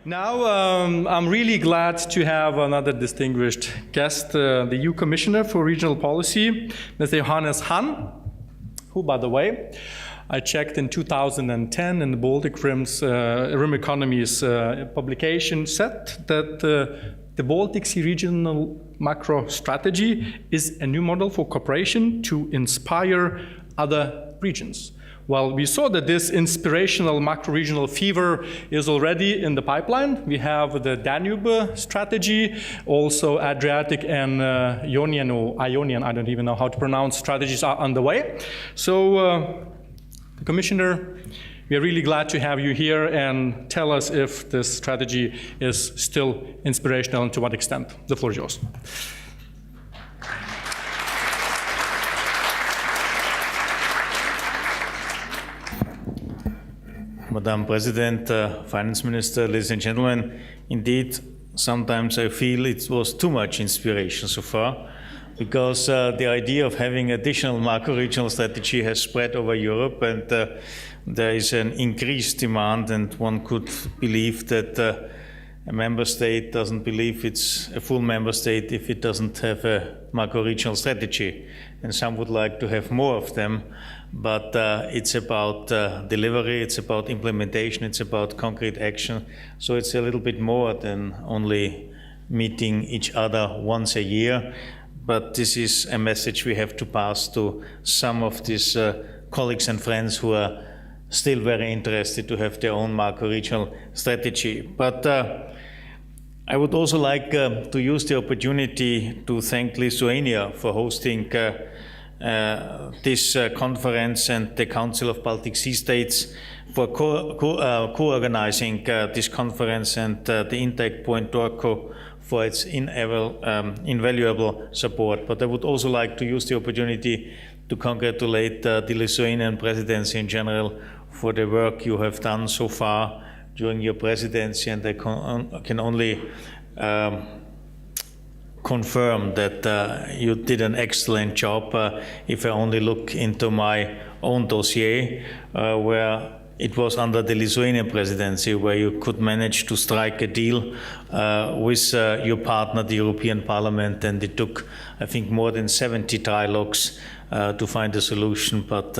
Now, I'm really glad to have another distinguished guest, the EU Commissioner for Regional Policy, Mr. Johannes Hahn, who, by the way, I checked in 2010 in the Baltic Rim Economies publication said that the Baltic Sea Regional Macro Strategy is a new model for cooperation to inspire other regions. Well, we saw that this inspirational macro-regional fever is already in the pipeline. We have the Danube strategy, also Adriatic and Ionian, I don't even know how to pronounce, strategies are underway. So, Commissioner, we are really glad to have you here and tell us if this strategy is still inspirational and to what extent. The floor is yours. Madam President, Finance Minister, ladies and gentlemen, indeed, sometimes I feel it was too much inspiration so far, because the idea of having additional macro-regional strategy has spread over Europe, and there is an increased demand, and one could believe that a member state doesn't believe it's a full member state if it doesn't have a macro-regional strategy. And some would like to have more of them, but it's about delivery, it's about implementation, it's about concrete action. So it's a little bit more than only meeting each other once a year. But this is a message we have to pass to some of these colleagues and friends who are still very interested to have their own macro-regional strategy. But I would also like to use the opportunity to thank Lithuania for hosting this conference and the Council of Baltic Sea States for co-organizing this conference, and the Intake Point Turku for its invaluable support. But I would also like to use the opportunity to congratulate the Lithuanian Presidency in general for the work you have done so far during your presidency, and I can only confirm that you did an excellent job. If I only look into my own dossier, where it was under the Lithuanian presidency where you could manage to strike a deal with your partner, the European Parliament, and it took, I think, more than 70 trilogues to find a solution. But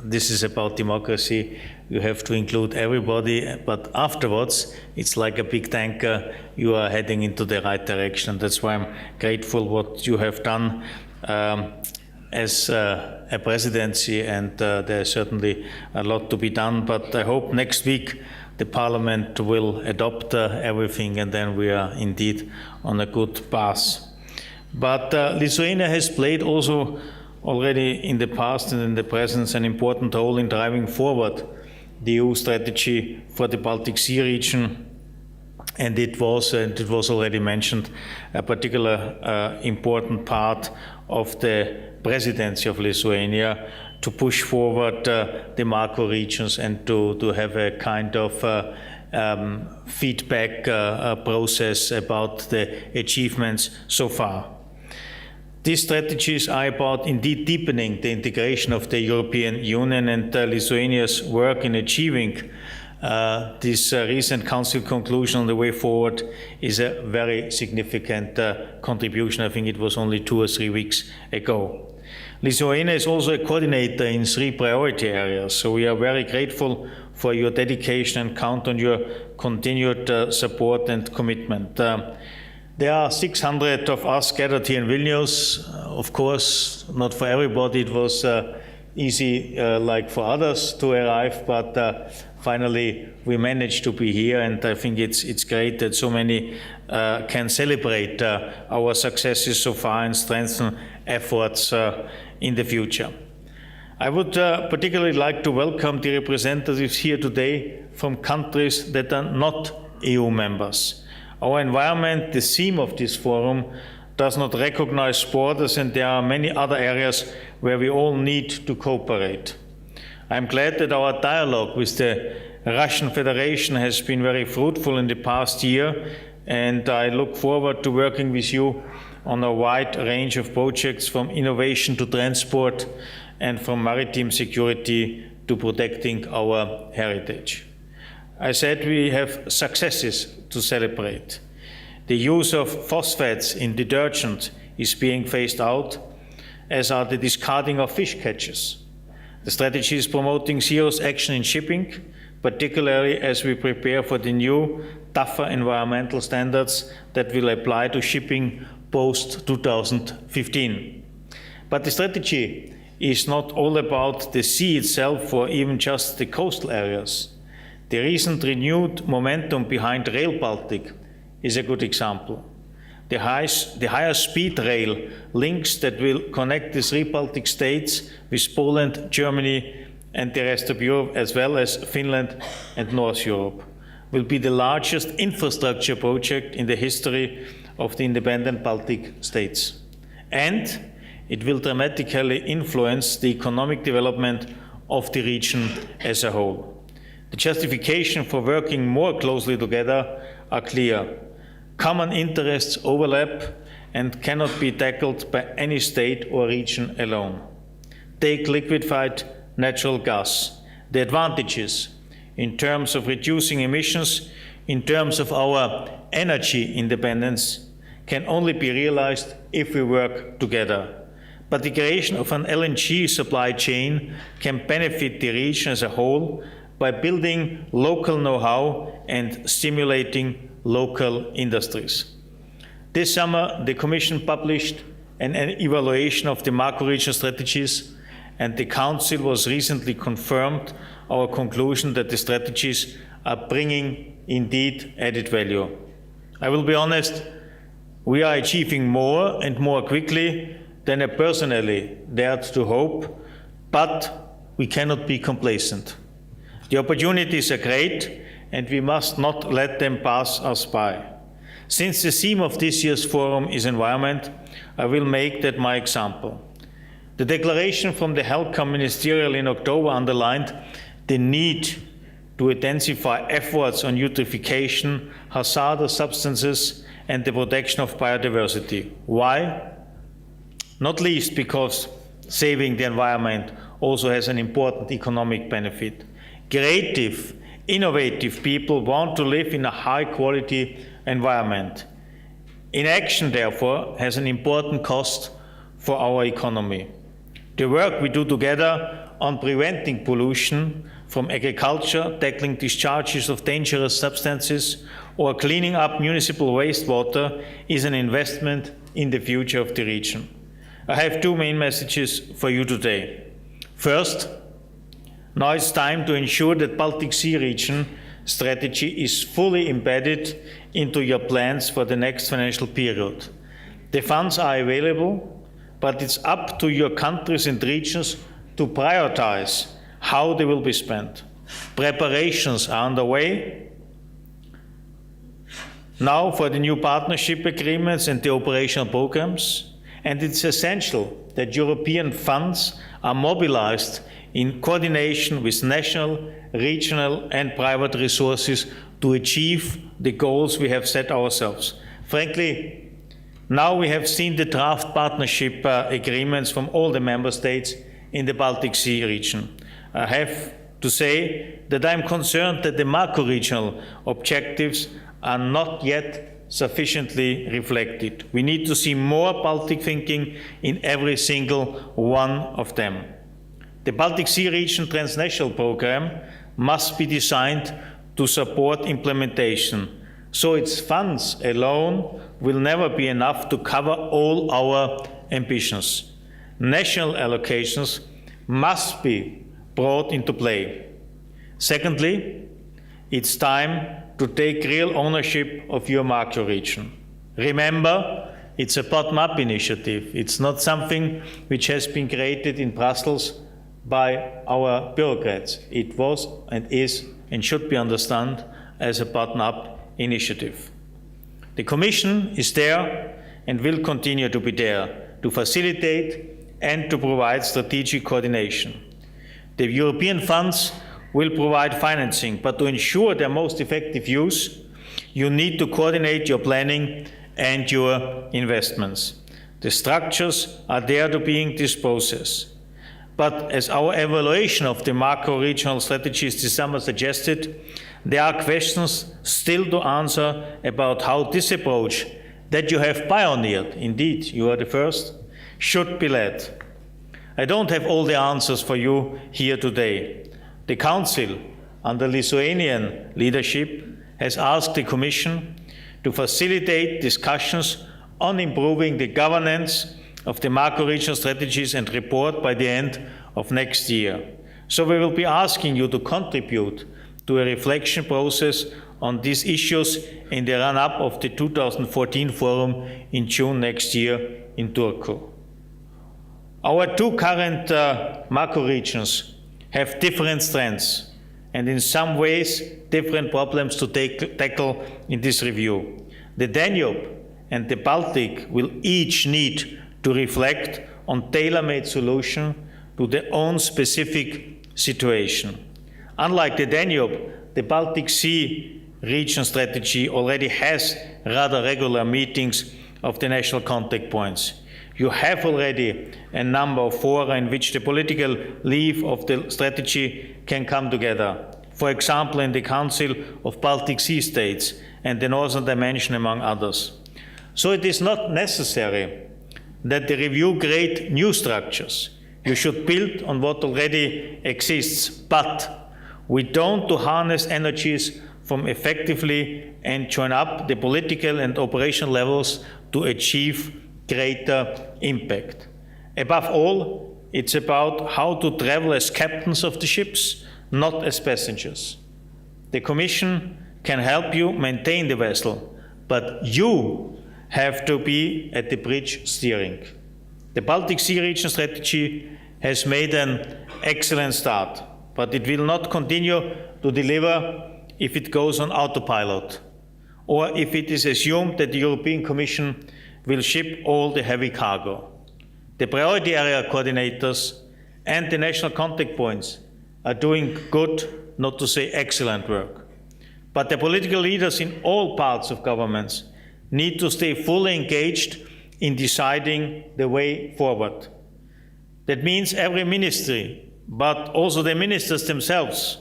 this is about democracy. You have to include everybody, but afterwards, it's like a big tanker. You are heading into the right direction. That's why I'm grateful what you have done as a presidency, and there's certainly a lot to be done. But I hope next week the Parliament will adopt everything, and then we are indeed on a good path. But Lithuania has played also already in the past and in the present an important role in driving forward the EU strategy for the Baltic Sea region, and it was already mentioned, a particular important part of the presidency of Lithuania to push forward the macro regions and to have a kind of feedback process about the achievements so far. These strategies are about indeed deepening the integration of the European Union, and Lithuania's work in achieving this recent Council conclusion on the way forward is a very significant contribution. I think it was only 2 or 3 weeks ago. Lithuania is also a coordinator in 3 priority areas, so we are very grateful for your dedication and count on your continued support and commitment. There are 600 of us gathered here in Vilnius. Of course, not for everybody it was easy like for others to arrive, but finally we managed to be here, and I think it's great that so many can celebrate our successes so far and strengthen efforts in the future. I would particularly like to welcome the representatives here today from countries that are not EU members. Our environment, the theme of this forum, does not recognize borders, and there are many other areas where we all need to cooperate. I am glad that our dialogue with the Russian Federation has been very fruitful in the past year, and I look forward to working with you on a wide range of projects, from innovation to transport and from maritime security to protecting our heritage. I said we have successes to celebrate. The use of phosphates in detergent is being phased out, as are the discarding of fish catches. The strategy is promoting serious action in shipping, particularly as we prepare for the new, tougher environmental standards that will apply to shipping post-2015. But the strategy is not all about the sea itself or even just the coastal areas. The recent renewed momentum behind Rail Baltic is a good example. The higher speed rail links that will connect the 3 Baltic states with Poland, Germany, and the rest of Europe, as well as Finland and North Europe, will be the largest infrastructure project in the history of the independent Baltic states. And it will dramatically influence the economic development of the region as a whole. The justification for working more closely together are clear. Common interests overlap and cannot be tackled by any state or region alone. Take liquefied natural gas. The advantages in terms of reducing emissions, in terms of our energy independence, can only be realized if we work together. But the creation of an LNG supply chain can benefit the region as a whole by building local know-how and stimulating local industries. This summer, the Commission published an evaluation of the macro-regional strategies, and the Council was recently confirmed our conclusion that the strategies are bringing indeed added value. I will be honest, we are achieving more and more quickly than I personally dared to hope, but we cannot be complacent. The opportunities are great, and we must not let them pass us by. Since the theme of this year's forum is environment, I will make that my example. The declaration from the HELCOM Ministerial in October underlined the need to intensify efforts on eutrophication, hazardous substances, and the protection of biodiversity. Why? Not least because saving the environment also has an important economic benefit. Creative, innovative people want to live in a high-quality environment. Inaction, therefore, has an important cost for our economy. The work we do together on preventing pollution from agriculture, tackling discharges of dangerous substances, or cleaning up municipal wastewater is an investment in the future of the region. I have 2 main messages for you today. First, now it's time to ensure that Baltic Sea region strategy is fully embedded into your plans for the next financial period. The funds are available, but it's up to your countries and regions to prioritize how they will be spent. Preparations are underway now for the new partnership agreements and the operational programs, and it's essential that European funds are mobilized in coordination with national, regional, and private resources to achieve the goals we have set ourselves. Frankly, now we have seen the draft partnership agreements from all the member states in the Baltic Sea region. I have to say that I am concerned that the macro-regional objectives are not yet sufficiently reflected. We need to see more Baltic thinking in every single one of them. The Baltic Sea Region Transnational Programme must be designed to support implementation, so its funds alone will never be enough to cover all our ambitions. National allocations must be brought into play. Secondly, it's time to take real ownership of your macro region. Remember, it's a bottom-up initiative. It's not something which has been created in Brussels by our bureaucrats. It was and is and should be understood as a bottom-up initiative. The Commission is there and will continue to be there to facilitate and to provide strategic coordination. The European funds will provide financing, but to ensure their most effective use, you need to coordinate your planning and your investments. The structures are there to be in this process. But as our evaluation of the macro-regional strategies this summer suggested, there are questions still to answer about how this approach that you have pioneered, indeed you are the first, should be led. I don't have all the answers for you here today. The Council, under Lithuanian leadership, has asked the Commission to facilitate discussions on improving the governance of the macro-regional strategies and report by the end of next year. So we will be asking you to contribute to a reflection process on these issues in the run-up of the 2014 forum in June next year in Turku. Our two current macro-regions have different strengths and in some ways different problems to tackle in this review. The Danube and the Baltic will each need to reflect on tailor-made solutions to their own specific situation. Unlike the Danube, the Baltic Sea region strategy already has rather regular meetings of the national contact points. You have already a number of fora in which the political leaf of the strategy can come together. For example, in the Council of Baltic Sea States and the Northern Dimension, among others. So it is not necessary that the review create new structures. You should build on what already exists, but we don't to harness energies from effectively and join up the political and operational levels to achieve greater impact. Above all, it's about how to travel as captains of the ships, not as passengers. The Commission can help you maintain the vessel, but you have to be at the bridge steering. The Baltic Sea region strategy has made an excellent start, but it will not continue to deliver if it goes on autopilot, or if it is assumed that the European Commission will ship all the heavy cargo. The priority area coordinators and the national contact points are doing good, not to say excellent work. But the political leaders in all parts of governments need to stay fully engaged in deciding the way forward. That means every ministry, but also the ministers themselves.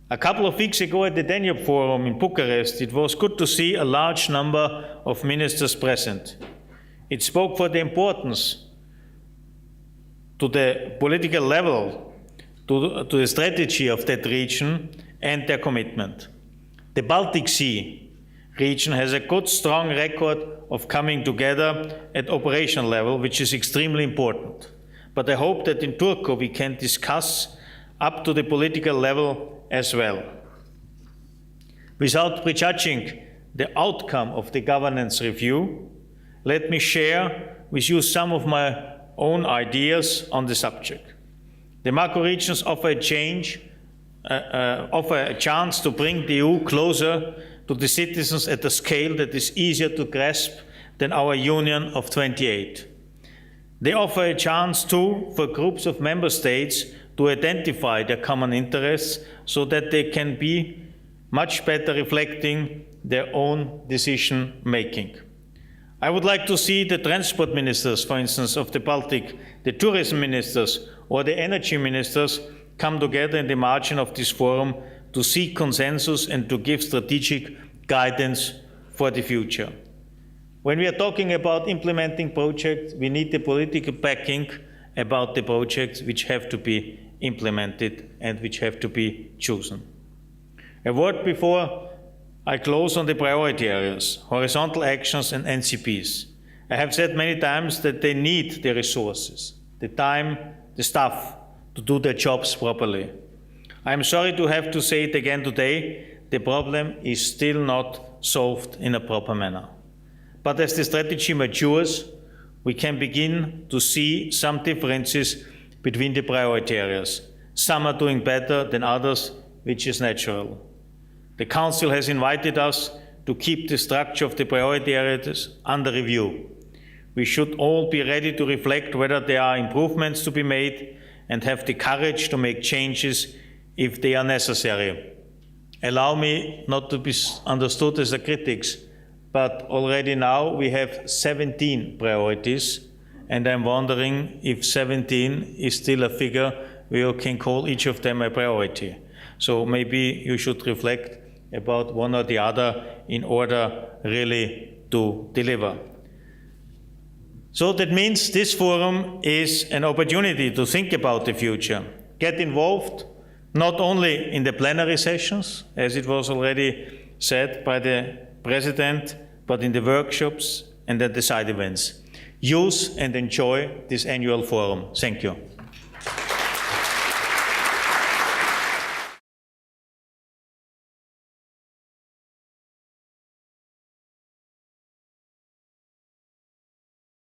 A couple of weeks ago at the Danube Forum in Bucharest, it was good to see a large number of ministers present. It spoke for the importance to the political level, to the strategy of that region and their commitment. The Baltic Sea region has a good, strong record of coming together at operational level, which is extremely important. But I hope that in Turku we can discuss up to the political level as well. Without prejudging the outcome of the governance review, let me share with you some of my own ideas on the subject. The macro regions offer a chance to bring the EU closer to the citizens at a scale that is easier to grasp than our Union of 28. They offer a chance too for groups of member states to identify their common interests so that they can be much better reflecting their own decision making. I would like to see the transport ministers, for instance, of the Baltic, the tourism ministers or the energy ministers come together in the margin of this forum to seek consensus and to give strategic guidance for the future. When we are talking about implementing projects, we need the political backing about the projects which have to be implemented and which have to be chosen. A word before I close on the priority areas, horizontal actions and NCPs. I have said many times that they need the resources, the time, the staff to do their jobs properly. I am sorry to have to say it again today, the problem is still not solved in a proper manner. But as the strategy matures, we can begin to see some differences between the priority areas. Some are doing better than others, which is natural. The Council has invited us to keep the structure of the priority areas under review. We should all be ready to reflect whether there are improvements to be made and have the courage to make changes if they are necessary. Allow me not to be understood as a critic, but already now we have 17 priorities and I'm wondering if 17 is still a figure where you can call each of them a priority. So maybe you should reflect about one or the other in order really to deliver. So that means this forum is an opportunity to think about the future, get involved not only in the plenary sessions, as it was already said by the President, but in the workshops and at the side events. Use and enjoy this annual forum. Thank you.